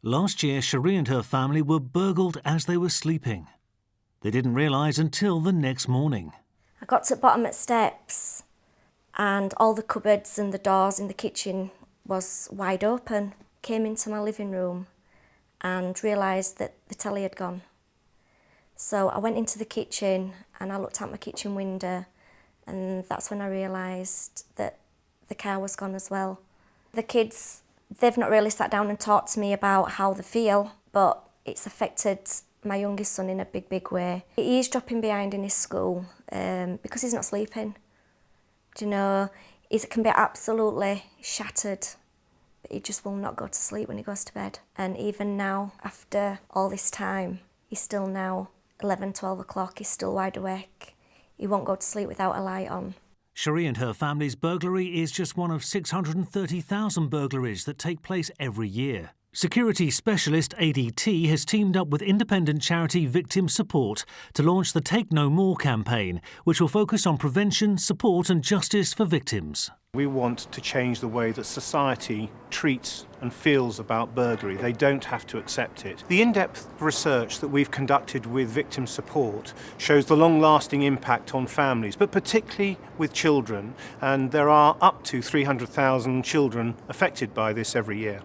Last year, Cherie and her family were burgled as they were sleeping. They didn't realise until the next morning. I got to the bottom of the steps and all the cupboards and the doors in the kitchen was wide open. Came into my living room and realised that the telly had gone. So I went into the kitchen and I looked out my kitchen window, and that's when I realised that the car was gone as well. The kids, they've not really sat down and talked to me about how they feel, but it's affected my youngest son in a big way. He is dropping behind in his school because he's not sleeping. Do you know, he can be absolutely shattered, but he just will not go to sleep when he goes to bed. And even now, after all this time, he's still now 11, 12 o'clock, he's still wide awake. He won't go to sleep without a light on. Cherie and her family's burglary is just one of 630,000 burglaries that take place every year. Security specialist ADT has teamed up with independent charity Victim Support to launch the Take No More campaign, which will focus on prevention, support and justice for victims. We want to change the way that society treats and feels about burglary. They don't have to accept it. The in-depth research that we've conducted with Victim Support shows the long-lasting impact on families, but particularly with children, and there are up to 300,000 children affected by this every year.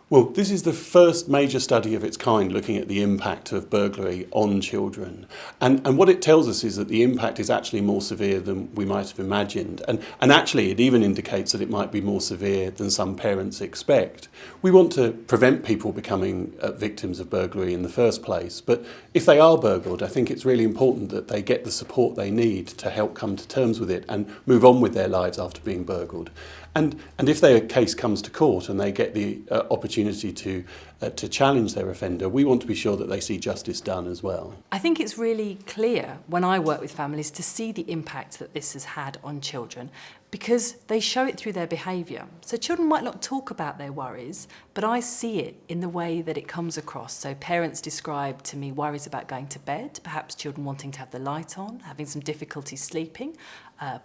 Well, this is the first major study of its kind looking at the impact of burglary on children. And what it tells us is that the impact is actually more severe than we might have imagined. And actually, it even indicates that it might be more severe than some parents expect. We want to prevent people becoming victims of burglary in the first place. But if they are burgled, I think it's really important that they get the support they need to help come to terms with it and move on with their lives after being burgled. And if their case comes to court and they get the opportunity to challenge their offender, we want to be sure that they see justice done as well. I think it's really clear when I work with families to see the impact that this has had on children, because they show it through their behaviour. So children might not talk about their worries, but I see it in the way that it comes across. So parents describe to me worries about going to bed, perhaps children wanting to have the light on, having some difficulty sleeping,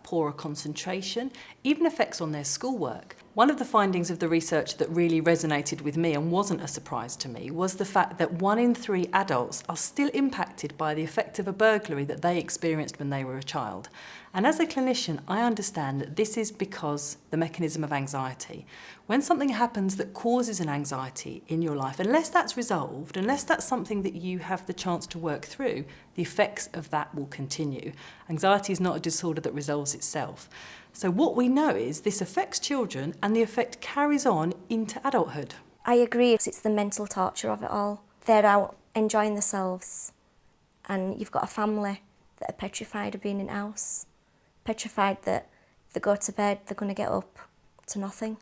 poorer concentration, even effects on their schoolwork. One of the findings of the research that really resonated with me and wasn't a surprise to me was the fact that 1 in 3 adults are still impacted by the effect of a burglary that they experienced when they were a child. And as a clinician, I understand that this is because the mechanism of anxiety. When something happens that causes an anxiety in your life, unless that's resolved, unless that's something that you have the chance to work through, the effects of that will continue. Anxiety is not a disorder that resolves itself. So what we know is this affects children and the effect carries on into adulthood. I agree, it's the mental torture of it all. They're out enjoying themselves and you've got a family that are petrified of being in house, petrified that if they go to bed they're going to get up to nothing.